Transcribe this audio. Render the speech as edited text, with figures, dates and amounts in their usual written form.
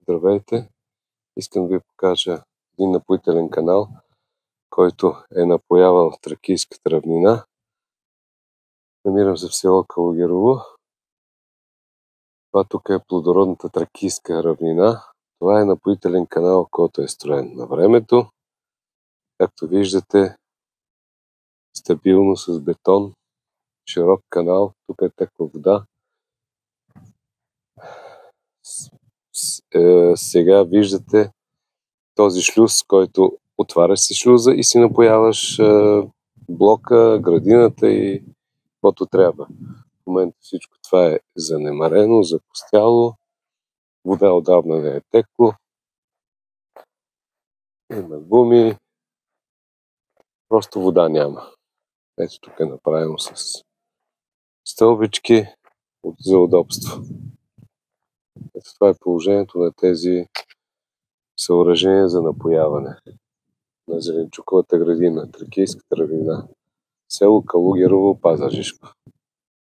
Здравейте! Искам да ви покажа един напоителен канал, който е напоявал Тракийската равнина. Намирам се в село Калугерово. Това тук е плодородната Тракийска равнина. Това е напоителен канал, който е строен на времето. Както виждате, стабилно с бетон, широк канал. Тук е текла вода. Сега виждате този шлюз, който отваряш си шлюза и си напояваш блока, градината и каквото трябва. В момента всичко това е занемарено, запустяло, вода отдавна не е текло, има гуми, просто вода няма. Ето тук е направено с стълбички за удобство. Ето това е положението на тези съоръжения за напояване на зеленчуковата градина, Тракийската равнина, село Калугерово, Пазарджишко.